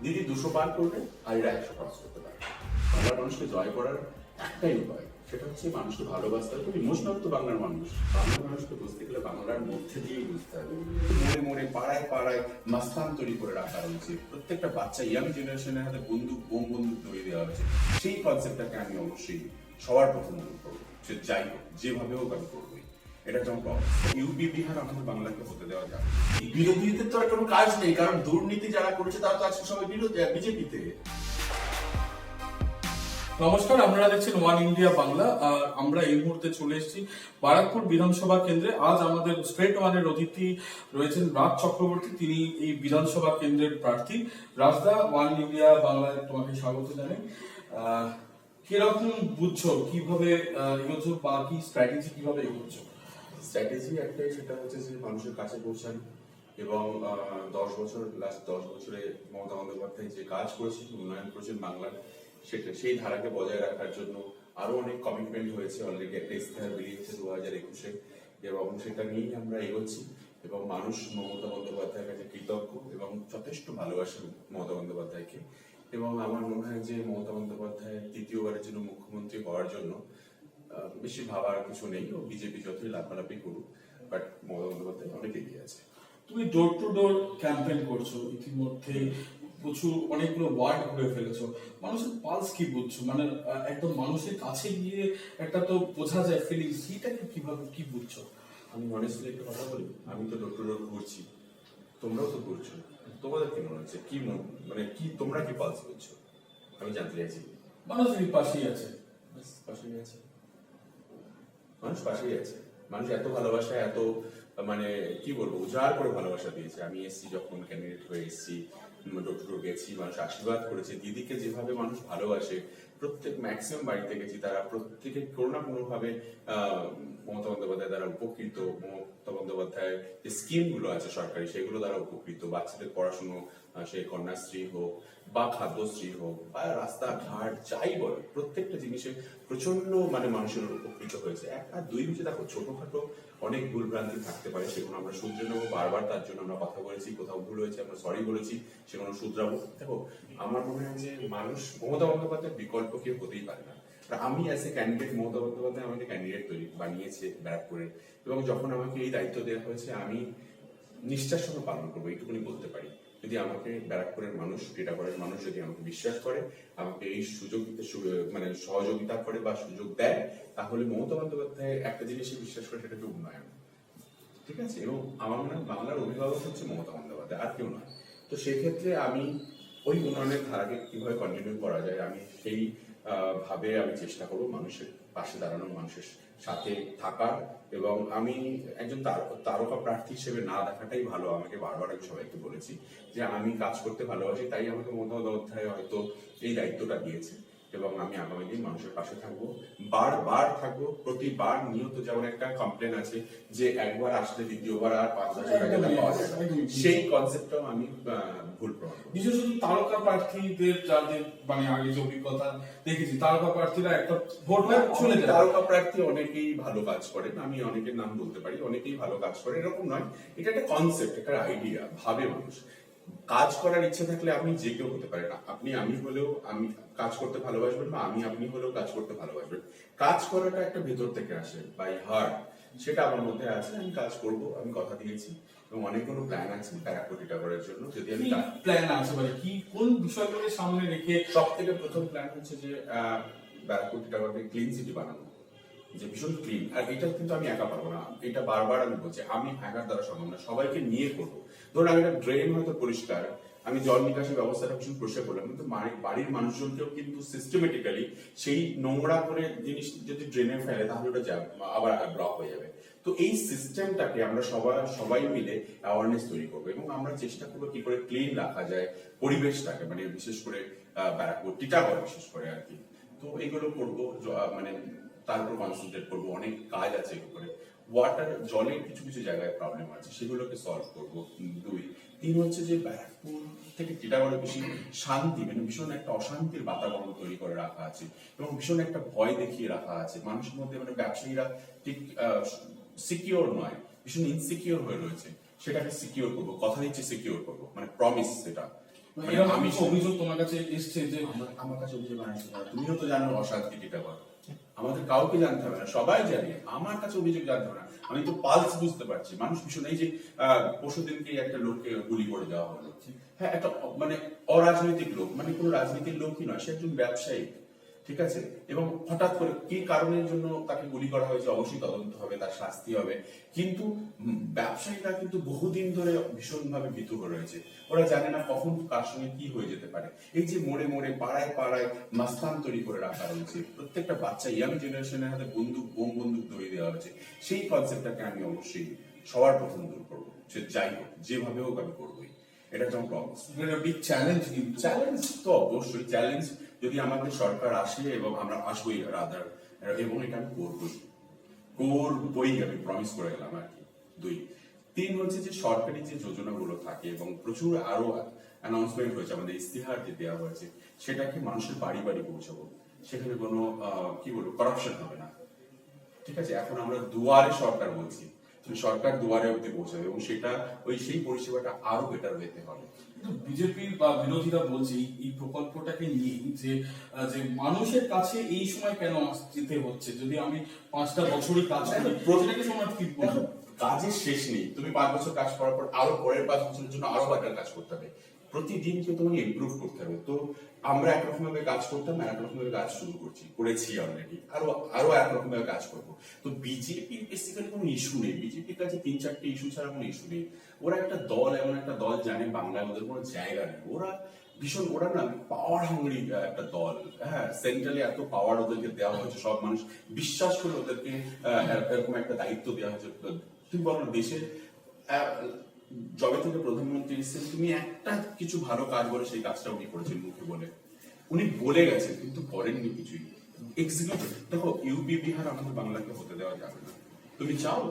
দিদি 200 পার করবে আর এরা 100 পাস করতে পারে। বাংলার মানুষকে জয় করার একটাই উপায়, সেটা হচ্ছে মানুষকে ভালোবাসতে হবে। ইমোশনাল তো বাংলার মানুষ, বাংলার মানুষকে বুঝতে গেলে বাংলার মধ্যে দিয়েই বুঝতে হবে। মোড়ে মোড়ে পাড়ায় পাড়ায় মাস্তান তৈরি করে রাখা উচিত, প্রত্যেকটা বাচ্চা ইয়াং জেনারেশনের হাতে বন্দুক বোম বন্দুক ধরিয়ে দেওয়া উচিত। সেই কনসেপ্টটাকে আমি অবশ্যই সবার প্রথম মনে করবো, সে যাই হোক যেভাবে হোক আমি করবোই। এটা যেমন ইউপি বিহার আমাদের বাংলাকে হতে দেওয়া যাবে। বিরোধীদের তো আর কোনো কাজ নেই, কারণ দুর্নীতি যারা করেছে তারা তো আজকে সবাই বিজেপিতে। নমস্কার, আপনারা দেখছেন ওয়ান ইন্ডিয়া বাংলা। আমরা এই মুহূর্তে চলে এসেছি বারাকপুর বিধানসভা কেন্দ্রে। আজ আমাদের স্ট্রেট ওয়ানের অতিথি রয়েছেন রাজ চক্রবর্তী, তিনি এই বিধানসভা কেন্দ্রের প্রার্থী। রাজদা, ওয়ান ইন্ডিয়া বাংলায় তোমাকে স্বাগত জানাই। কিরকম বুঝছো, কিভাবে এগোচ্ছো বা কি স্ট্র্যাটেজি কিভাবে এগোচ্ছো? স্ট্র্যাটেজি একটাই, সেটা হচ্ছে যে মানুষের কাছে পৌঁছান এবং 10 বছরে মমতা বন্দ্যোপাধ্যায় যে কাজ করেছেন, উন্নয়ন করেছেন বাংলার, সেই ধারাকে বজায় রাখার জন্য আরো অনেক কমিটমেন্ট হয়েছে। অলরেডি একটা ইস্তেহার বেরিয়েছে 2021-এ এবং সেটা নিয়েই আমরা এগোচ্ছি। এবং মানুষ মমতা বন্দ্যোপাধ্যায়ের কাছে কৃতজ্ঞ এবং যথেষ্ট ভালোবাসেন মমতা বন্দ্যোপাধ্যায়কে। এবং আমার মনে হয় যে মমতা বন্দ্যোপাধ্যায় তৃতীয়বারের জন্য মুখ্যমন্ত্রী হওয়ার জন্য বেশি ভাবার কিছু নেই। ও বিজেপি যতই লাফালাফি করুক, বাট মমতা বন্দ্যোপাধ্যায় অনেক এগিয়ে আছে। তুমি ডোর টু ডোর ক্যাম্পেইন করছো ইতিমধ্যে, প্রচুর অনেকগুলো ওয়ার্ড ঘুরে ফেলেছো। মানুষের পালস কি বুঝছো? মানে একদম মানুষের কাছে গিয়ে একটা তো বোঝা যায় ফিলিং, সেটাকে কিভাবে কি বুঝছো? আমি অনেস্টলি একটা কথা বলি, আমি তো ডোর টু ডোর ঘুরছি, তোমরাও তো ঘুরছো। তোমাদের কি মনে হচ্ছে, কি মানে কি তোমরা কি পালস বুঝছো? আমি জানতে চাইছি। মানুষের পাশেই আছে, পাশেই আছে, মানুষ পাশেই আছে। মানুষ এত ভালোবাসা, এত মানে কি বলবো, উজাড় করে ভালোবাসা দিয়েছে। আমি এসছি যখন ক্যান্ডিডেট হয়ে এসছি, ডোর টু ডোর গেছি, মানুষ আশীর্বাদ করেছে। দিদিকে যেভাবে মানুষ ভালোবাসে, প্রত্যেক ম্যাক্সিমাম বাড়িতে গেছি, তারা প্রত্যেকে কোনো না কোনো ভাবে মমতা বন্দ্যোপাধ্যায় দ্বারা উপকৃত। মমতা বন্দ্যোপাধ্যায়ের যে স্কিম গুলো আছে সরকারি, সেগুলো দ্বারা উপকৃত। বাচ্চাদের পড়াশুনো, সে কন্যাশ্রী হোক বা খাদ্যশ্রী হোক বা রাস্তাঘাট যাই বলে, প্রত্যেকটা জিনিসে প্রচন্ড মানে মানুষের উপকৃত হয়েছে। এক আর দুই হচ্ছে, দেখো ছোটখাটো অনেক ভুল ভ্রান্তি থাকতে পারে, সেগুলো আমরা শুধরে নেবো। বারবার তার জন্য আমরা কথা বলেছি, কোথাও ভুল হয়েছে আমরা সরি বলেছি, সেগুলো শুধরাবো। দেখো, আমার মনে হয় যে মানুষ মমতা বন্দ্যোপাধ্যায়ের বিকল্প কেউ হতেই পারে না। আমি as a candidate, Mamata Bandyopadhyay আমাকে ক্যান্ডিডেট বানিয়েছে ব্যারাকপুরে, এবং যখন আমাকে এই দায়িত্ব দেওয়া হয়েছে, আমি নিষ্ঠার সঙ্গে পালন করবো, এইটুকুনি বলতে পারি। যদি আমাকে ব্যারাকপুরের মানুষ, টিটাগড়ের মানুষ যদি আমাকে বিশ্বাস করে, আমাকে এই সুযোগ দিতে মানে সহযোগিতা করে বা সুযোগ দেয়, তাহলে মমতা বন্দ্যোপাধ্যায় একটা জিনিসই বিশ্বাস করে, সেটা হচ্ছে উন্নয়ন। ঠিক আছে? এবং আমার মনে হয় বাংলার অভিভাবক হচ্ছে মমতা বন্দ্যোপাধ্যায়, আর কেউ নয়। তো সেক্ষেত্রে আমি ওই উন্নয়নের ধারাকে কিভাবে কন্টিনিউ করা যায়, আমি সেই ভাবে আমি চেষ্টা করবো মানুষের পাশে দাঁড়ানো, মানুষের সাথে থাকার। এবং আমি একজন তারকা প্রার্থী হিসেবে না দেখাটাই ভালো। আমাকে বারবার আমি সবাইকে বলেছি যে আমি কাজ করতে ভালোবাসি, তাই আমাকে মমতা বন্দ্যোপাধ্যায় হয়তো এই দায়িত্বটা দিয়েছে। এবং আমি আগামী দিন মানুষের পাশে থাকবো, বারবার থাকবো, প্রতিবার নিয়ত। যেমন একটা কমপ্লেন আছে যে একবার আসলে দ্বিতীয়বার আর 5,000 টাকা পাওয়া যায় না, সেই কনসেপ্টটাও আমি ভুল প্রমাণ করবো। বিশেষত তারকা প্রার্থীদের যাদের মানে আগে যে অভিজ্ঞতা দেখেছি, তারকা প্রার্থীরা একটা ভোট চলে যায়। তারকা প্রার্থী অনেকেই ভালো কাজ করেন, আমি অনেকের নাম বলতে পারি, অনেকেই ভালো কাজ করে, এরকম নয়। এটা একটা কনসেপ্ট, একটা আইডিয়া, ভাবে মানুষ। কাজ করার ইচ্ছে থাকলে আপনি যে কেউ হতে পারে না। আমি হলেও আমি কাজ করতে ভালোবাসবেন, বা আপনি হলেও কাজ করতে ভালোবাসবেন। কাজ করাটা একটা ভেতর থেকে আসে, বাই হার্ট, সেটা আমার মধ্যে আছে। আমি কাজ করব, আমি কথা দিয়েছি, এবং অনেকগুলো প্ল্যান আছে ব্যারাকপুর টিটাগড়ের জন্য। যদি আমি প্ল্যান আছে মানে কি, কোন বিষয়গুলো সামনে রেখে? সব থেকে প্রথম প্ল্যান হচ্ছে যে ব্যারাকপুর টিটাগড়কে ক্লিন সিটি বানানো, যে ভীষণ ক্লিন। আর এটা কিন্তু আমি একা পারবো না, এটা বারবার আমি বলছি, আমি একার দ্বারা সম্ভব না, সবাইকে নিয়ে করবো। ধরুন আমি একটা ড্রেন হয়তো পরিষ্কার, আমি জল নিকাশি ব্যবস্থাটা ভীষণ পরিষ্কার করলাম, কিন্তু বাড়ির মানুষজনকেও কিন্তু সিস্টেমেটিক্যালি সেই নোংরা করে জিনিস যদি ড্রেনে ফেলে, তাহলে ওটা আবার ব্লক হয়ে যাবে। তো এই সিস্টেমটাকে আমরা সবাই মিলে অ্যাওয়ারনেস তৈরি করবো, এবং আমরা চেষ্টা করবো কি করে ক্লিন রাখা যায় পরিবেশটাকে, মানে বিশেষ করে ব্যারাকপুর টিটাগড় বিশেষ করে আর কি। তো এগুলো করবো, মানে তার উপর কনসেন্ট্রেট করবো। অনেক কাজ আছে এগুলো। ওয়াটার, জলের কিছু কিছু জায়গায় প্রবলেম আছে, সেগুলোকে সলভ করবো। 2, 3 হচ্ছে যে ব্যারাকপুর থেকে টিটাগড়ে বেশি শান্তি, মানে ভীষণ একটা অশান্তির বাতাবরণ তৈরি করে রাখা আছে, এবং ভীষণ একটা ভয় দেখিয়ে রাখা আছে মানুষের মধ্যে। মানে ব্যবসায়ীরা ঠিক সিকিওর নয়, ভীষণ ইনসিকিওর হয়ে রয়েছে। সেটাকে সিকিওর করবো, কথা দিচ্ছি সিকিওর করবো, মানে প্রমিস সেটা। এরকম আমি কিছু অভিযোগ তোমার কাছে এসছে যে আমার কাছে অভিযোগ আসছে না। তুমিও তো জানো অসাধ টিটাগড়, আমাদের কাউকে জানতে হবে না, সবাই জানে। আমার কাছে অভিযোগ জানতে হবে না, আমি তো পালস বুঝতে পারছি। মানুষ ভীষণ, এই যে পরশুদিনকে একটা লোককে গুলি করে দেওয়া হলো, হ্যাঁ, একটা মানে অরাজনৈতিক লোক, মানে কোনো রাজনীতির লোকই নয়, সে একজন ব্যবসায়ী, ঠিক আছে। এবং হঠাৎ করে কি কারণের জন্য তাকে গুলি করা হয়েছে অবশ্যই তদন্ত হবে, তার শাস্তি হবে। কিন্তু ব্যবসায়ীরা কিন্তু বহুদিন ধরে ভীষণভাবে ভীতু হয়ে রয়েছে। ওরা জানে না কখন কার সঙ্গে কি হয়ে যেতে পারে। এই যে মোড়ে মোড়ে পাড়ায় পাড়ায় মাস্তান তৈরি করে রাখা হয়েছে, প্রত্যেকটা বাচ্চা ইয়াং জেনারেশনের হাতে বন্দুক, বোম বন্দুক ধরিয়ে দেওয়া হয়েছে। সেই কনসেপ্টটাকে আমি অবশ্যই সবার প্রথম দূর করবো। সে যাই হোক, যেভাবে হোক আমি করবোই। এটা যেমন বিগ চ্যালেঞ্জ, কিন্তু চ্যালেঞ্জ তো অবশ্যই চ্যালেঞ্জ। যদি আমাদের সরকার আসে এবং আমরা আসবোই রাদার, এবং এটা আমি করবই, আমি প্রমিস করে গেলাম আর কি। 2 3 হচ্ছে যে সরকারি যে যোজনাগুলো থাকে এবং প্রচুর আরো অ্যানাউন্সমেন্ট হয়েছে, আমাদের ইস্তিহার যে দেওয়া হয়েছে, সেটাকে মানুষের বাড়ি বাড়ি পৌঁছাবো। সেখানে কোনো কি বলবো, কারাপশন হবে না, ঠিক আছে। এখন আমরা দুয়ারে সরকার বলছি, সরকার দুয়ারে অব্দি পৌঁছাবে এবং সেটা সেই পরিষেবাটা আরো বেটার হতে হবে। বিজেপি বা বিরোধীরা বলছে এই প্রকল্পটাকে নিয়ে যে যে মানুষের কাছে এই সময় কেন যেতে হচ্ছে, যদি আমি 5টা বছরই কাজ করি, প্রতিটাকে সময় কি বলবো, কাজের শেষ নেই। তুমি 5 বছর কাজ করার পর আরো পরের 5 বছরের জন্য আরো বেটার কাজ করতে হবে। প্রতিদিনকে তোমাকে ইমপ্রুভ করতে হবে। তো আমরা একরকম ভাবে কাজ করতাম, একরকম ভাবে কাজ শুরু করেছি অলরেডি, আরো একরকম ভাবে কাজ করবো। তো বিজেপি বেসিক্যালি কোনো ইস্যু নেই, বিজেপির কাছে 3-4টে ইস্যু ছাড়া কোনো ইস্যু নেই। ওরা একটা দল, এমন একটা দল জানে বাংলায় ওদের কোনো জায়গা নেই। ওরা না পাওয়ার হাংরি একটা দল, হ্যাঁ। সেন্ট্রালি এত পাওয়ার ওদেরকে দেওয়া হয়েছে, সব মানুষ বিশ্বাস করে ওদেরকে এরকম একটা দায়িত্ব দেওয়া হয়েছে। তুমি বলো দেশের জবে থেকে প্রধানমন্ত্রী এসেছেন, তুমি একটা কিছু ভালো কাজ বলে সেই কাজটা উনি করেছেন মুখে বলে, উনি বলে গেছেন কিন্তু করেননি কিছুই। এক্সিকিউটিভ দেখো, ইউপি বিহার আমাদের বাংলাকে হতে দেওয়া যাবে না। তুমি চাও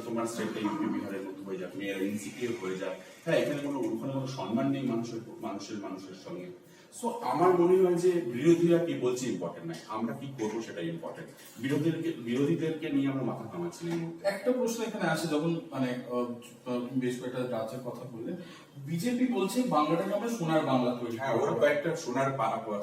তোমার স্টেটটা ইউপি বিহারের মতো হয়ে যাক, মেয়েরা ইনসিকিউর হয়ে যায়, হ্যাঁ, ওখানে কোনো সম্মান নেই মানুষের সঙ্গে। সো আমার মনে হয় যে বিরোধীরা কি বলছে ইম্পর্টেন্ট নয়, আমরা কি করবো সেটাই ইম্পর্টেন্ট। বিরোধীদেরকে নিয়ে আমরা মাথা ঘামাচ্ছি না এই মুহূর্তে। একটা প্রশ্ন এখানে আসে, যখন মানে বেশ কয়েকটা রাজ্যের কথা বললেন, বিজেপি বলছে বাংলাটাকে আমরা সোনার বাংলা তৈরি, হ্যাঁ, ওরা কয়েকটা সোনার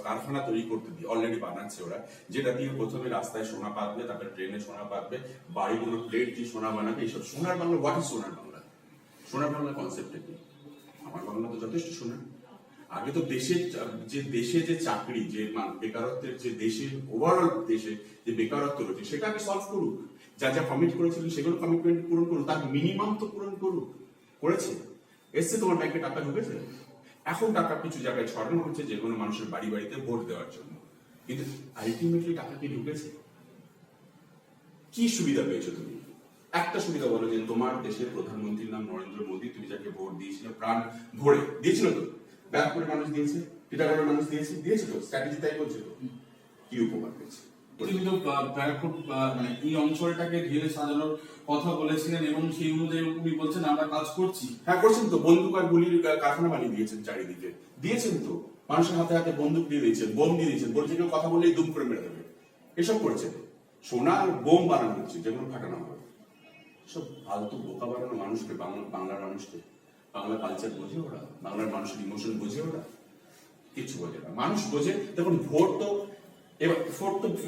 কারখানা তৈরি করতে দিয়ে অলরেডি বানাচ্ছে ওরা, যেটা দিয়ে প্রথমে রাস্তায় সোনা পাতবে, তারপরে ট্রেনে সোনা পাতবে, বাড়িগুলো প্লেট দিয়ে সোনা বানাবে, এইসব। সোনার বাংলা, হোয়াট ইজ সোনার বাংলা? সোনার বাংলা কনসেপ্টটা কি? আমার বাংলা তো যথেষ্ট সোনা। আগে তো দেশে যে চাকরি, যে বেকারত্বের, যে দেশের ওভারঅল দেশে যে বেকারত্ব রয়েছে, সেটা আগে সলভ করুক। যা যা কমিট করেছিলেন সেগুলো কমিটমেন্ট পূরণ করুক, তার মিনিমাম তো পূরণ করুক। করেছে? এসছে তোমার ব্যাংকে টাকা ঢুকেছে? এখন টাকা কিছু জায়গায় ছড়ানো হচ্ছে, যে কোনো মানুষের বাড়ি বাড়িতে ভোট দেওয়ার জন্য, কিন্তু আলটিমেটলি টাকা কি ঢুকেছে? কি সুবিধা পেয়েছো তুমি? একটা সুবিধা বলো, যে তোমার দেশের প্রধানমন্ত্রীর নাম নরেন্দ্র মোদী, তুমি যাকে ভোট দিয়েছিলে প্রাণ ভরে দিয়েছিল তো, ব্যারাকপুরের মানুষ দিয়েছে, টিটাগড়ের মানুষ দিয়েছে তো, স্ট্র্যাটেজি তাই বলছে তো, কি উপকার পেয়েছে? কিন্তু ব্যারাকপুর মানে এই অঞ্চলটাকে ঢেলে সাজানোর কথা বলেছিলেন এবং সেই অনুযায়ী উনি বলছেন আমরা কাজ করছি। হ্যাঁ, করছেন তো। বন্দুক আর গুলির কারখানা বানিয়ে দিয়েছেন চারিদিকে, দিয়েছেন তো। মানুষের হাতে হাতে বন্দুক দিয়ে দিয়েছেন, বোম দিয়ে দিয়েছেন, বলছে কেউ কথা বললেই দুম করে মেরে দেবে, এসব করেছেন। সোনার বোম বানানো হচ্ছে, যেগুলো ফাটানো হবে। সব ফালতু বোকা বানানো মানুষকে, বাংলার মানুষকে। বাংলা কালচার বোঝে ওরা? বাংলার মানুষের ইমোশন বোঝে ওরা? কিছু বোঝে না। মানুষ বোঝে, দেখুন ভোট তো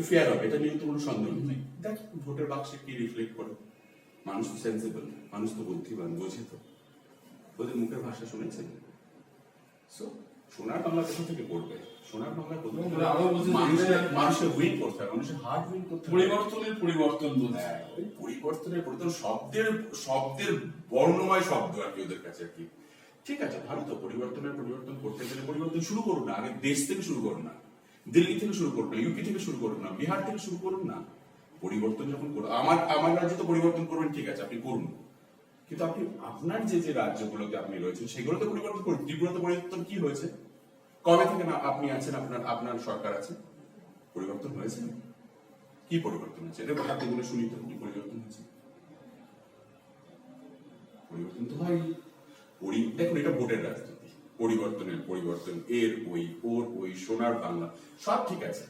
ফেয়ার হবে, এটা নিয়ে তো কোনো সন্দেহ নেই। দেখ ভোটের বাক্সে কি রিফ্লেক্ট করে। মানুষ তো সেন্সিবল, মানুষ তো বুদ্ধিমান, বোঝে তো। ওদের মুখের ভাষা শুনেছেন? সো সোনার বাংলা কোথা থেকে করবে? সোনার বাংলা মানুষের উইন করতে হবে, মানুষের হার্ট উইন করতে হবে। পরিবর্তন হ্যাঁ, ওই পরিবর্তনের শব্দের বর্ণময় শব্দ আর কি ওদের কাছে আর কি। ঠিক আছে, ভালো তো। পরিবর্তন করতে গেলে পরিবর্তন শুরু করুন না। আগে দেশ থেকে শুরু করুন না, দিল্লি থেকে শুরু করুন না, ইউপি থেকে শুরু করুন না, বিহার থেকে শুরু করুন না। পরিবর্তন যখন করুন, আমার রাজ্যে তো পরিবর্তন করবেন, ঠিক আছে, আপনি করুন। কিন্তু আপনি আপনার যে রাজ্যগুলোতে আপনি রয়েছেন সেগুলোতে পরিবর্তন করুন। ত্রিপুরাতে পরিবর্তন কি হয়েছে? কবে থেকে না আপনি আছেন, আপনার সরকার আছে? পরিবর্তন হয়েছে? কি পরিবর্তন হয়েছে? এটা হাতে গুলো শুনি তো, কি পরিবর্তন হয়েছে? পরিবর্তন তো হয়নি। দেখুন, এটা ভোটের রাজনীতি। পরিবর্তন, ওর সোনার বাংলা সব ঠিক আছে,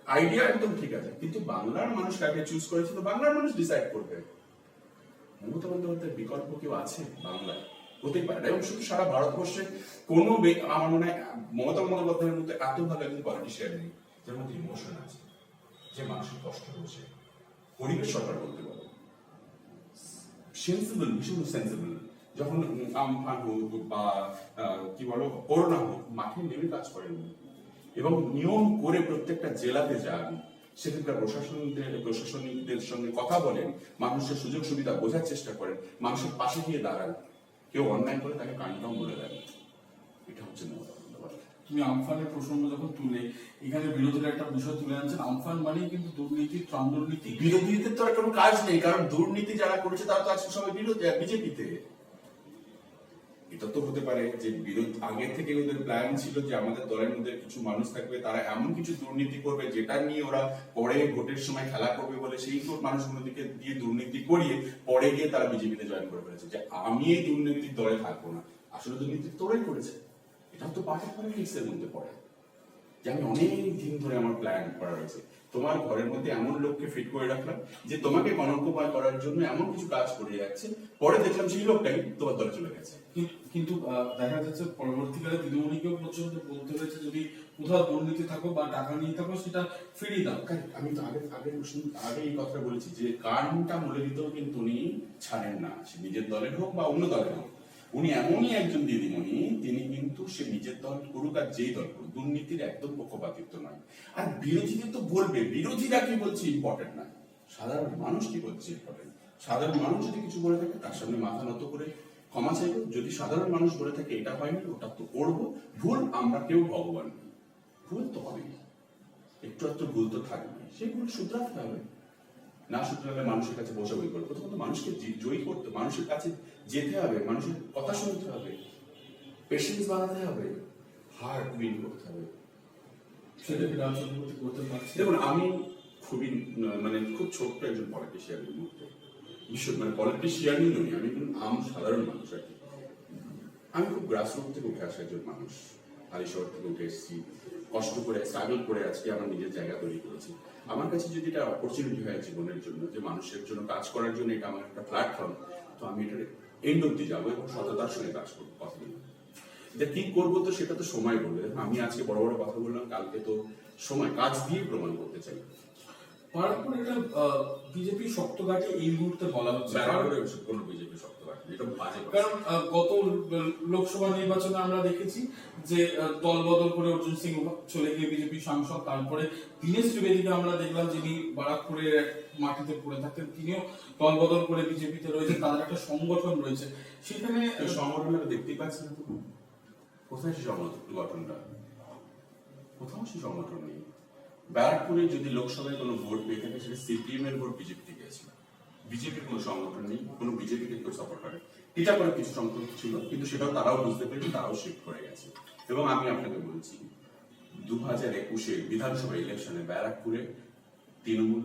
আইডিয়া একদম ঠিক আছে, কিন্তু বাংলার মানুষ কাকে চুজ করেছে তো বাংলার মানুষ ডিসাইড করবে। মমতা বন্দ্যোপাধ্যায়ের বিকল্প কেউ আছে বাংলায়? হতেই পারে না। এবং শুধু সারা ভারতবর্ষে কোনো আমার মনে হয় মমতা বন্দ্যোপাধ্যায়ের মধ্যে এত ভালো একজন পলিটিশিয়ান নেই যার মধ্যে ইমোশন আছে, যে মানুষের কষ্ট হচ্ছে। পরিবেশ সরকার বলতে পারো সেন্সিবল, ভীষণ সেন্সিবল। যখন আমফান হোক বা কি বলো করোনা হোক, মাঠে নেমে কাজ করেন এবং নিয়ম করে প্রত্যেকটা জেলাতে যান, সেখানকার প্রশাসনিকদের সঙ্গে কথা বলেন, মানুষের সুযোগ সুবিধা বোঝার চেষ্টা করেন, মানুষের পাশে গিয়ে দাঁড়ান, কেউ অন্যায় করে তাকে কানটাও বলে দেন। এটা হচ্ছে মমতা বন্দ্যোপাধ্যায়। তুমি আমফানের প্রসঙ্গ যখন তুলে, এখানে বিরোধীরা একটা বিষয় তুলে আনছেন, আমফান মানেই কিন্তু দুর্নীতি, ত্রাণ দুর্নীতি। বিরোধীদের তো আর কোনো কাজ নেই, কারণ দুর্নীতি যারা করেছে তারা তো আজকে সবাই বিজেপিতে। এটা তো হতে পারে যে আগে থেকে ওদের প্ল্যান ছিল যে আমাদের দলের মধ্যে কিছু মানুষ থাকবে, তারা এমন কিছু দুর্নীতি করবে যেটা নিয়ে ওরা পরে ভোটের সময় খেলা করবে বলে সেই মানুষগুলোদিকে দিয়ে দুর্নীতি করিয়ে পরে গিয়ে তারা বিজেপিতে জয়েন করে ফেলেছে, যে আমি এই দুর্নীতির দলে থাকবো না। আসলে দুর্নীতি তোরাই করেছে। এটা তো পার্টি পলিটিক্সের মধ্যে পড়ে, যে আমি অনেক দিন ধরে আমার প্ল্যান করা রয়েছে, তোমার ঘরের মধ্যে এমন লোককে ফিট করে রাখলাম যে তোমাকে কলঙ্কময় করার জন্য এমন কিছু কাজ করে যাচ্ছে, পরে দেখলাম সেই লোকটাই তোমার দলে চলে গেছে। কিন্তু দেখা যাচ্ছে পরবর্তীকালে দিদিমণিকেও পর্যন্ত বলতে হয়েছে যদি কোথাও দুর্নীতি থাকো বা টাকা নিয়ে থাকো সেটা ফিরিয়ে দাও। আমি তো আগে এই কথাটা বলেছি যে কারণটা বলে দিতেও কিন্তু উনি ছাড়েন না, সে নিজের দলের হোক বা অন্য দলের হোক। উনি এমনই একজন দিদিমণি, তিনি কিন্তু সে নিজের দল করুক আর যেই দল করুক, দুর্নীতির একদম পক্ষপাতিত্ব নয়। আর বিরোধীদের তো বলবে, বিরোধীরা কি বলছে ইম্পর্টেন্ট নয়, সাধারণ মানুষ কি বলছে ইম্পর্টেন্ট। সাধারণ মানুষ যদি কিছু বলে থাকে তার সামনে মাথা নত করে ক্ষমা চাইবো। যদি সাধারণ মানুষ বলে থাকে এটা হয়নি, ওটা তো করবো, ভুল আমরা কেউ ভগবান নই, ভুল তো হবেই, একটু একটু ভুল তো থাকবে, সেই ভুল শুধরাতে হবে। না শুধরালে মানুষের কাছে বসাবো কি করে? প্রথমত মানুষকে জয়ী করতে, মানুষের কাছে যেতে হবে, মানুষের কথা শুনতে হবে, পেশেন্স বাড়াতে হবে, হার্ট উইন করতে হবে। সেটা কি রাজনীতি করতে পারছে? দেখুন, আমি খুব ছোট্ট একজন পলিটিশিয়ান এই মুহূর্তে, পলিটিশিয়ানই নই আমি, সাধারণ মানুষ আর কি। আমি খুব গ্রাসরুট থেকে উঠে আসা একজন মানুষ, হালিশহর থেকে উঠে এসেছি, কষ্ট করে স্ট্রাগল করে আজকে আমার নিজের জায়গা তৈরি করেছি। আমার কাছে যদি এটা অপরচুনিটি হয় জীবনের জন্য, যে মানুষের জন্য কাজ করার জন্য এটা আমার একটা প্ল্যাটফর্ম, তো আমি এটার এন্ড অব্দি যাবো এবং সততার সঙ্গে কাজ করবো। কথা বলবো যে কি করবো তো সেটা তো সময় বলবে। আমি আজকে বড় বড় কথা বললাম, কালকে তো সময় কাজ দিয়ে প্রমাণ করতে চাই। পারাকপুর এটা বিজেপি শক্ত ঘাটে এই মুহূর্তে বলা হচ্ছে, কোনো বিজেপি শক্ত ঘাটে, এটা বাজে। কারণ গত লোকসভা নির্বাচনে আমরা দেখেছি যে দল বদল করে অর্জুন সিং চলে গিয়ে বিজেপি সাংসদ, তারপরে দীনেশ ত্রিবেদীকে আমরা দেখলাম যিনি বারাকপুরের এক মাটিতে পড়ে থাকতেন, তিনিও দল বদল করে বিজেপিতে রয়েছে, তাদের একটা সংগঠন রয়েছে। সেখানে সংগঠনটা দেখতেই পাচ্ছি না, কোথায় সে সংগঠনটা? কোথাও সে সংগঠন নেই। ব্যারাকপুরে যদি লোকসভায় কোনো ভোট পেয়ে থাকে সেটা সিপিএম এর ভোট বিজেপিতে গিয়েছিল। বিজেপির কোনো সংগঠন নেই, কোনো বিজেপিকে কেউ সাপোর্ট করে। টিটাগড়ে কিছু সংগঠন ছিল, কিন্তু সেটাও তারাও বুঝতে পেরেছে, তারাও শিফট করে গেছে। এবং আমি আপনাকে বলছি, 2021 বিধানসভা ইলেকশনে ব্যারাকপুরে তৃণমূল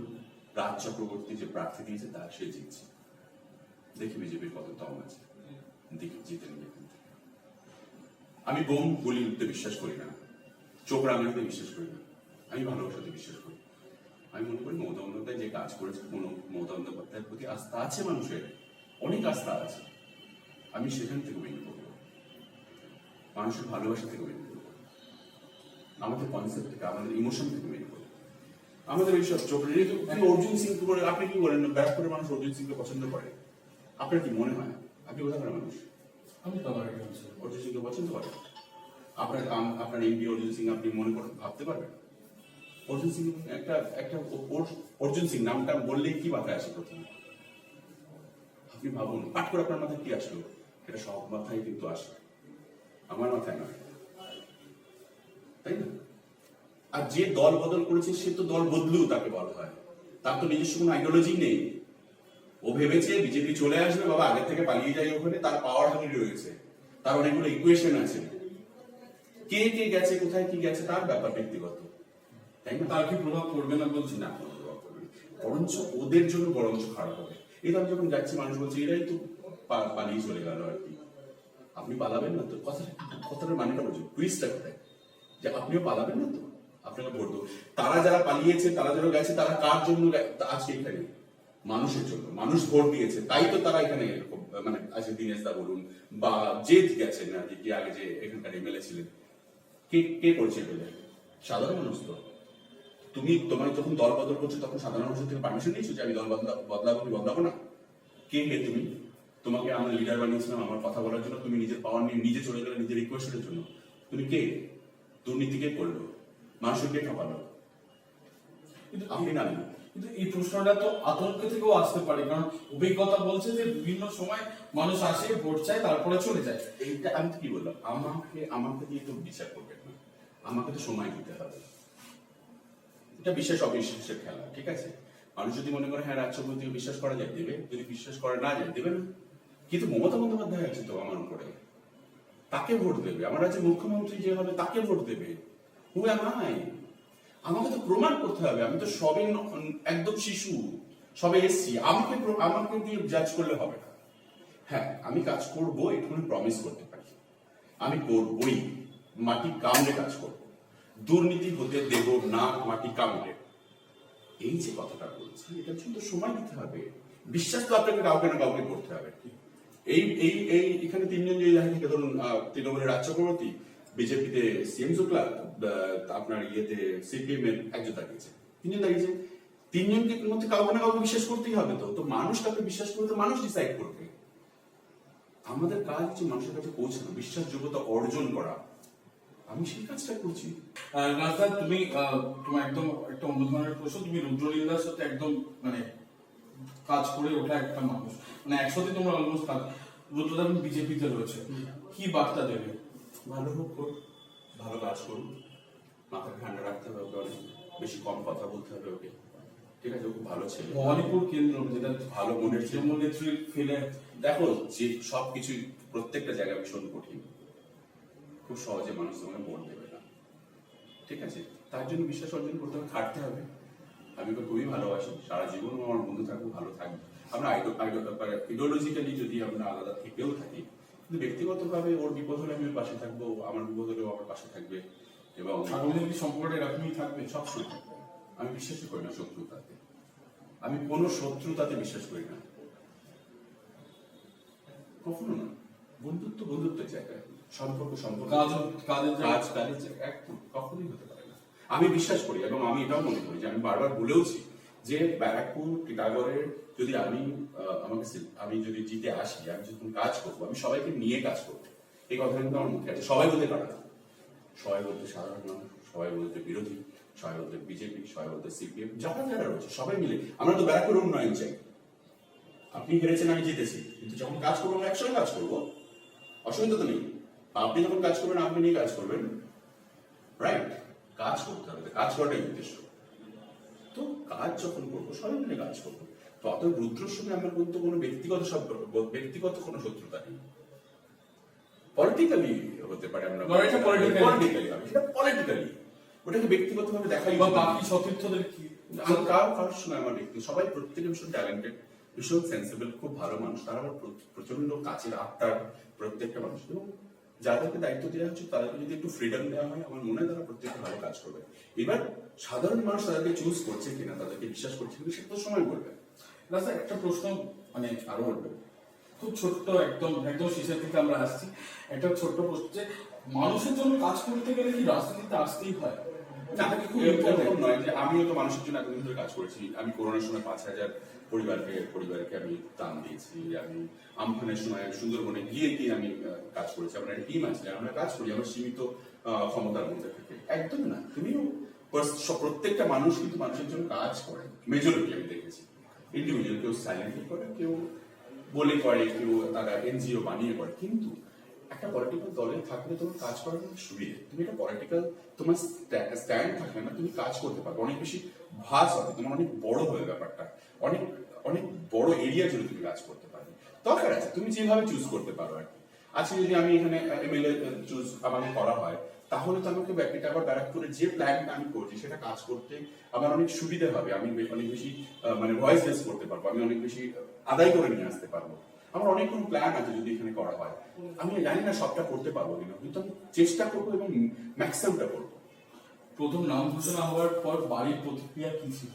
রাজ চক্রবর্তী যে প্রার্থী দিয়েছে তার সে জিতছে। দেখি বিজেপির কত দম আছে, দেখি জিতে নিয়ে। আমি বোম গুলি উঠতে বিশ্বাস করি না, চোখ রাঙানিতে বিশ্বাস করি না, আমি ভালোবাসাতে বিশ্বাস করি। আমি মনে করি মমতা বন্দ্যোপাধ্যায় যে কাজ করেছে, মমতা বন্দ্যোপাধ্যায়ের প্রতি আস্থা আছে মানুষের, অনেক আস্থা আছে। আমি সেখান থেকে উইন করবো, মানুষের ভালোবাসা থেকে উইন করবো, আমাদের কনসেপ্ট থেকে, আমাদের ইমোশন থেকে উইন করবো। আমাদের এইসব চোখ অর্জুন সিং করে, আপনি কি বলেন ব্যারাকপুরের মানুষ অর্জুন সিংকে পছন্দ করে? আপনার কি মনে হয়? আপনি কোথাকার মানুষ? আমি তো অর্জুন সিংকে পছন্দ করেন? আপনার এমপি অর্জুন সিং আপনি মনে করেন, ভাবতে পারবেন? অর্জুন সিং একটা অর্জুন সিং নামটা বললেই কি মাথায় আসে প্রথমে? আপনি ভাবুন, পাঠ করে আপনার মাথায় কি আসলো? এটা সব মাথায় কিন্তু আসে, আমার মাথায় নয়, তাই না? আর যে দল বদল করেছে সে তো দল বদলু তাকে বলা হয়, তার তো নিজস্ব কোনো আইডিওলজি নেই। ও ভেবেছে বিজেপি চলে আসবে, বাবা আগে থেকে পালিয়ে যায় ওখানে, তার পাওয়ার হানি রয়েছে, তার অনেকগুলো ইকুয়েশন আছে, কে কে গেছে, কোথায় কি গেছে তার ব্যাপার ব্যক্তিগত, তাই না? তার কি প্রভাব পড়বে না বলছি না, বরঞ্চ ওদের জন্য বরঞ্চ খারাপ হবে। এটা আমি যখন যাচ্ছি মানুষ বলছে এরাই তো পালিয়ে চলে গেল আর কি। আপনি পালাবেন না তো? কথাটার মানেটা বলছি, টুইস্টটা কোথায়? যে আপনিও পালাবেন না তো, আপনাকে ভোট দেবো। তারা যারা পালিয়েছে, তারা যারা গেছে, তারা কার জন্য আজকে এখানে? মানুষের জন্য, মানুষ ভোট দিয়েছে তাই তো তারা এখানে এরকম, মানে আজকে দীনেশ দা বলুন বা যে গেছেন না যে কি আগে যে এখানকার এমএলএ ছিলেন, কে কে করছে এমএলএ? সাধারণ মানুষ তো। তুমি তোমার যখন দল বদল করছো তখন সাধারণ মানুষের থেকে পারমিশন নিয়েছো যে আমি দল বদলাবো কি বদলাবো না? কে হে তুমি? তোমাকে আমরা লিডার বানিয়েছিলাম আমার কথা বলার জন্য, তুমি নিজের পাওয়ার নিয়ে নিজে চলে গেলে নিজের রিকোয়েস্টের জন্য। তুমি কে? দুর্নীতি কে করলো? মানুষের কে ঠকালো? কিন্তু আপনি না আমি। কিন্তু এই প্রশ্নটা তো আতঙ্ক থেকেও আসতে পারে, কারণ অভিজ্ঞতা বলছে যে বিভিন্ন সময় মানুষ আসে, ভোট চায়, তারপরে চলে যায়। এইটা আমি তো কি বললাম, আমাকে দিয়ে তো বিচার করবেন না, আমাকে তো সময় দিতে হবে। এটা বিশ্বাস অবিশ্বাসের খেলা, ঠিক আছে? মানুষ যদি মনে করে হ্যাঁ রাজ চক্রবর্তীকে বিশ্বাস করা যায় দেবে, যদি বিশ্বাস করে না যায় দেবে না। কিন্তু মমতা বন্দ্যোপাধ্যায় আছে তো আমার উপরে, তাকে ভোট দেবে। আমার রাজ্যের মুখ্যমন্ত্রী যে হবে তাকে ভোট দেবে। Who am I? আমাকে তো প্রমাণ করতে হবে, আমি তো সবে একদম শিশু, সবে এসছি, আমাকে দিয়ে জাজ করলে হবে না। হ্যাঁ আমি কাজ করবো, এটুকুনি প্রমিস করতে পারি, আমি করবই, মাটি কামড়ে কাজ করব, দুর্নীতি হতে দেব না, মাটি কামড়ে। এই যে কথাটা বলছি, এটার জন্য সময় দিতে হবে, বিশ্বাস তো আপনাকে কাউকে না কাউকে করতে হবে। এই এই এই এখানে তিনজন যে দেখা থেকে ধরুন তৃণমূলের রাজ চক্রবর্তী, বিজেপিতে সিএম শুক্লা, আপনার ইয়েতে সিপিএম এর একজন দাঁড়িয়েছে, তিনজন দাঁড়িয়েছে, তিনজনকে মধ্যে কাউকে না কাউকে বিশ্বাস করতেই হবে। তো মানুষ কাউকে বিশ্বাস করবে তো মানুষ ডিসাইড করবে। আমাদের কাজ হচ্ছে মানুষের কাছে পৌঁছানো, বিশ্বাসযোগ্যতা অর্জন করা, আমি সেই কাজটা করছি। রাজদা, তুমি তোমার একদম একটা অন্য ধরনের প্রশ্ন, তুমি রুদ্রলীলার সাথে একদম মানে কাজ করে ওঠা একটা মানুষ, মানে একসাথে তোমরা অলমোস্ট কাজ। রুদ্রদা বিজেপিতে রয়েছে, কি বার্তা দেবে? ভালো হোক, ভালো কাজ করুন, মাথা ঠান্ডা রাখতে হবে ওকে, অনেক বেশি কম কথা বলতে হবে ওকে, ঠিক আছে? ও খুব ভালো ছেলে, ভবানীপুর কেন্দ্র যেটা ভালো মনের ছেলে। তৃণমূল নেত্রী ফেলে দেখো যে সবকিছু প্রত্যেকটা জায়গায় ভীষণ কঠিন, খুব সহজে মানুষ তোমাকে ভোট দেবে না, ঠিক আছে? তার জন্য বিশ্বাস অর্জন করতে হবে, খাটতে হবে। আমি ওকে খুবই ভালোবাসি, সারা জীবন আমার বন্ধু থাকবো, ভালো থাকবে। আমরা আইডিওলজিক্যালি যদি আমরা আলাদা থেকেও থাকি, কিন্তু ব্যক্তিগতভাবে ওর বিপদ হলে আমি ওর পাশে থাকবো, আমার বিপদ হলেও আমার পাশে থাকবে, এবং সাংবিধানিক সম্পর্কটা এরকমই থাকবে সবসময় থাকবে। আমি বিশ্বাসই করি না শত্রুতাতে, আমি কোনো শত্রুতাতে বিশ্বাস করি না, কখনো না। বন্ধুত্ব বন্ধুত্বের জায়গায়, সম্পর্ক সম্পর্ক, কাজের জায়গায় একদম কখনোই হতে পারে না। আমি বিশ্বাস করি, এবং আমি এটাও মনে করি যে আমি বারবার বলেওছি যে ব্যারাকপুর টিটাগড়ের যদি আমি যদি জিতে আসি, আমি যখন কাজ করবো আমি সবাইকে নিয়ে কাজ করবো, এই কথাটা কিন্তু আমার মুখে আছে। সবাই বলতে পারে না, সবাই বলতে সাধারণ মানুষ, সবাই বলতে বিরোধী, সবাই বলতে বিজেপি, সবাই বলতে সিপিএম, যারা যারা রয়েছে সবাই মিলে আমরা তো ব্যারাকপুর উন্নয়ন চাই। আপনি হেরেছেন, আমি জিতেছি, কিন্তু যখন কাজ করবো আমরা একসঙ্গে কাজ করবো, অসুবিধা তো নেই। আপনি যখন কাজ করবেন আপনি নিয়ে কাজ করবেন, রাইট? কাজ করতে হবে, কাজ করাটাই উদ্দেশ্য। তো কাজ যখন করবো সবাই মিলে কাজ করবো। তো অত রুদ্রর সঙ্গে আমার কিন্তু কোনো ব্যক্তিগত সম্পর্ক, ব্যক্তিগত কোনো শত্রুতা নেই। পলিটিক্যালি হতে পারে, আমরা পলিটিক্যালি হবে, সেটা পলিটিক্যালি, ওটাকে ব্যক্তিগতভাবে দেখাই। বা বাকি সতীর্থদের কি? আমি কারোর সঙ্গে আমার ব্যক্তি, সবাই প্রত্যেকে ভীষণ ট্যালেন্টেড, ভীষণ সেন্সিবল, খুব ভালো মানুষ, তারা আমার প্রচন্ড কাছের আত্মার প্রত্যেকটা মানুষ, এবং যাদেরকে দায়িত্ব দেওয়া হচ্ছে তাদেরকে যদি একটু ফ্রিডম দেওয়া হয় আমার মনে হয় তারা প্রত্যেকটা ভালো কাজ করবে। এবার সাধারণ মানুষ তাদেরকে চুজ করছে কিনা, তাদেরকে বিশ্বাস করছে কিনা, সেটা তো সময় বলবে। রাজদা, একটা প্রশ্ন, মানে আরো বলবে, খুব ছোট্ট, একদম একদম শেষের দিকে আমরা আসছি, একটা ছোট্ট প্রশ্ন, যে মানুষের জন্য কাজ করতে গেলে কি রাজনীতিতে আসতেই হয়? এরকম নয় যে আমিও তো মানুষের জন্য এতদিন ধরে কাজ করেছি। আমি করোনার সময় 5,000 পরিবারকে আমি দান দিয়েছি, আমি আমফানের সময় সুন্দরবনে গিয়ে আমি কাজ করেছি। আমার একটা টিম আছে, আমরা কাজ করি আমার সীমিত ক্ষমতার মধ্যে থেকে। একদম না, তুমিও প্রত্যেকটা মানুষ কিন্তু মানুষের জন্য কাজ করে, মেজরিটি আমি দেখেছি। ইন্ডিভিজুয়াল কেউ সাইলেন্টলি করে, কেউ বলে করে, কেউ তারা এনজিও বানিয়ে করে, কিন্তু একটা পলিটিক্যাল দলে থাকলে তোমার কাজ করার অনেক সুবিধে। তুমি একটা পলিটিক্যাল তোমার স্ট্যান্ড থাকলে না, তুমি কাজ করতে পারবে, অনেক বেশি ভাস হবে, তোমার অনেক বড় হবে ব্যাপারটা, অনেক অনেক বড় এরিয়া জুড়ে তুমি কাজ করতে পারবে। দরকার আছে তুমি যেভাবে চুজ করতে পারো আর কি। আজকে যদি আমি এখানে এমএলএ চুজ আমাকে করা হয়, তাহলে তো আমাকে টিটাগড় ব্যারাকপুরের যে প্ল্যানটা আমি করছি সেটা কাজ করতে আমার অনেক সুবিধা হবে, আমি অনেক বেশি মানে ভয়েস রেস করতে পারবো, আমি অনেক বেশি আদায় করে নিয়ে আসতে পারবো। আমার অনেকগুলো প্ল্যান আছে যদি এখানে করা হয়, আমি জানি না সবটা করতে পারবো কিনা, কিন্তু আমি চেষ্টা করবো এবং ম্যাক্সিমামটা করবো। প্রথম নাম ঘোষণা হওয়ার পর বাড়ির প্রতিক্রিয়া কি ছিল?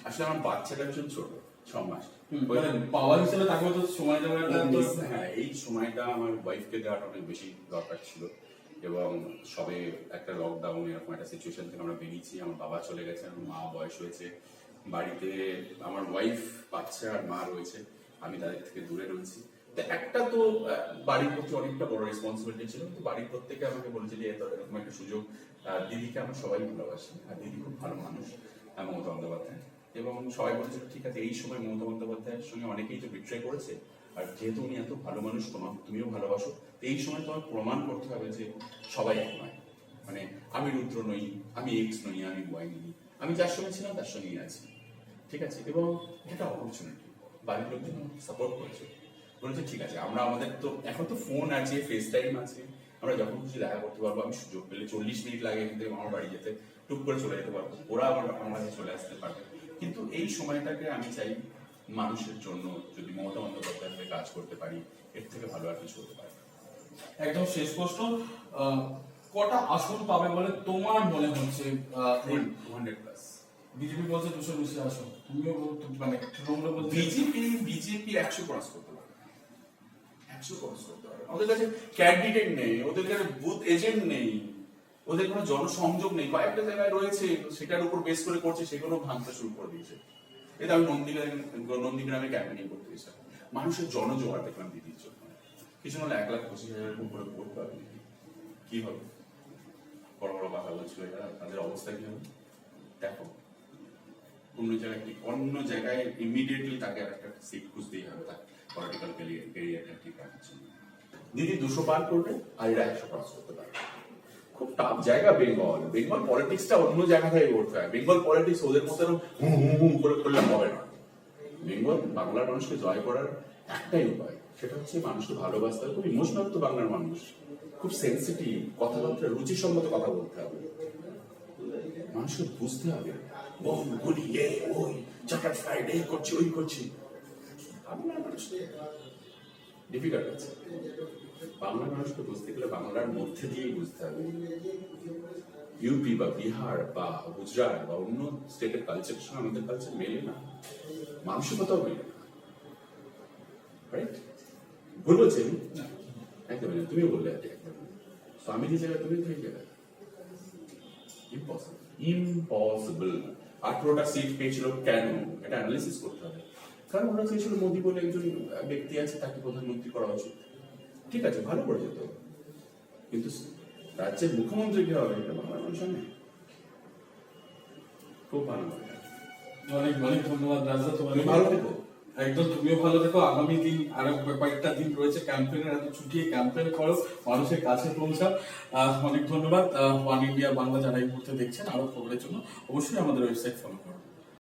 আসলে আমার বাচ্চাটা ভীষণ ছোট, 6 মাস। মানে পাওয়ার হিসেবে তাকে তো সময় দেওয়াটা তো হ্যাঁ, এই সময়টা আমার ওয়াইফকে দেওয়াটা অনেক বেশি দরকার ছিল, এবং সবে একটা লকডাউন এরকম একটা সিচুয়েশন থেকে আমরা বেরিয়েছি। আমার বাবা চলে গেছে, আমার মা বয়স হয়েছে, বাড়িতে আমার ওয়াইফ, বাচ্চা আর মা রয়েছে, আমি তাদের থেকে দূরে রয়েছি। তো একটা তো বাড়ির প্রতি অনেকটা বড় রেসপন্সিবিলিটি ছিল, কিন্তু বাড়ির প্রত্যেকে আমাকে বলেছে যে এরকম একটা সুযোগ, দিদিকে আমরা সবাই ভালোবাসি, আর দিদি খুব ভালো মানুষ, মমতা বন্দ্যোপাধ্যায়। এবং সবাই বলেছিল ঠিক আছে, এই সময় মমতা বন্দ্যোপাধ্যায়ের সঙ্গে অনেকেই তো বিট্রে করেছে, আর যেহেতু উনি এত ভালো মানুষ, তুমিও ভালোবাসো, তো এই সময় তোমার প্রমাণ করতে হবে যে সবাই এক নয়। মানে আমি রুদ্র নই, আমি এক্স নই, আমি ওয়াই নই, আমি যার সঙ্গে ছিলাম তার সঙ্গেই আছি, ঠিক আছে। এবং এটা অপরচুনিটি, বাড়ির লোকজন সাপোর্ট করেছে, বলেছে ঠিক আছে, আমরা আমাদের তো এখন তো ফোন আছে, ফেস টাইম আছে, আমরা যখন খুশি দেখা করতে পারবো। আমি সুযোগ পেলে 40 মিনিট লাগে কিন্তু আমার বাড়ি যেতে, টুক করে চলে যেতে পারবো, ওরা আমার কাছে চলে আসতে পারবে। কিন্তু এই সময়টাকে আমি চাই মানুষের জন্য যদি মমতা বন্দ্যোপাধ্যায় হয়ে কাজ করতে পারি, এর থেকে ভালো আর কিছু হতে পারে না। একদম শেষ প্রশ্ন, কটা আসন পাবে বলে তোমার মনে হচ্ছে? 200+। বিজেপি বলছে 220 আসন, তুমিও মানে তৃণমূল বলছে বিজেপি 100 ক্রস করতে পারে, 100 ক্রস করতে পারে। ওদের কাছে ক্যান্ডিডেট নেই, ওদের কাছে বুথ এজেন্ট নেই, ওদের কোনো জনসংযোগ নেই, কয়েকটা জায়গায় রয়েছে সেটার উপর বেস করে করছে, সেগুলো ভাঙতে শুরু করে দিয়েছে। এটা আমি নন্দীগ্রামে ক্যাম্পেনিং করতে গেছিলাম, মানুষের জনজোয়ার দেখলাম দিদির জন্য, কিছু হলে 1,25,000 উপরে ভোট পাবে, কি হবে? বড় বড় কথা বলছিল এরা, তাদের অবস্থা কি হবে দেখো। অন্য জায়গায় ইমিডিয়েটলি তাকে একটা সিট খুঁজতেই হবে, তার পলিটিক্যাল ক্যারিয়ারটা ঠিক রাখার জন্য। দিদি 200 পার করবে, আর এরা 100 ক্রস করতে পারবে। খুব টাফ জায়গা বেঙ্গল পলিটিক্সটা অন্য জায়গা থেকে করতে হয়। বেঙ্গল পলিটিক্স ওদের মতো হু হু হু করে করলে হবে না। বেঙ্গল বাংলার মানুষকে জয় করার একটাই উপায়, সেটা হচ্ছে মানুষকে ভালোবাসতে হবে। খুব ইমোশনাল তো বাংলার মানুষ, খুব সেন্সিটিভ, কথাবার্তা রুচিসম্মত কথা বলতে হবে, মানুষকে বুঝতে হবে। গুলি ওই চাটার ফ্রাইড এই করছি ওই করছি, বাংলার মানুষ ডিফিকাল্ট আছে। বাংলার মানুষকে বুঝতে গেলে বাংলার মধ্যে দিয়েই বুঝতে হবে। ইউপি বা বিহার বা গুজরাট বা অন্য স্টেটের কালচারের সঙ্গে আমাদের কালচার মেলে না, মানসিকতাও মেলে না, রাইট? ভুল বলছি আমি? একদম তুমি বললে একদম, আমি যে জায়গায় তুমি সেই জায়গায়, ইম্পসিবল। 18টা সিট পেয়েছিল কেন, এটা অ্যানালিসিস করতে হবে। কারণ ওরা চেয়েছিল মোদী বলে একজন ব্যক্তি আছে, তাকে প্রধানমন্ত্রী করা উচিত, ঠিক আছে, ভালো করে যেত। কিন্তু রাজ্যের মুখ্যমন্ত্রী কি হবে, এটা বাংলার মানুষ জানে। খুব ভালো লাগে। অনেক অনেক ধন্যবাদ রাজদা, তোমার ভালো থেকো। একদম তুমিও ভালো থেকো। আগামী দিন আরো কয়েকটা দিন রয়েছে ক্যাম্পেইনের, এত ছুটিয়ে ক্যাম্পেইন করো, মানুষের কাছে পৌঁছাও। অনেক ধন্যবাদ। ওয়ান ইন্ডিয়া বাংলা যারা এই মুহূর্তে দেখছেন, আরো খবরের জন্য অবশ্যই আমাদের ওয়েবসাইট ফলো করুন।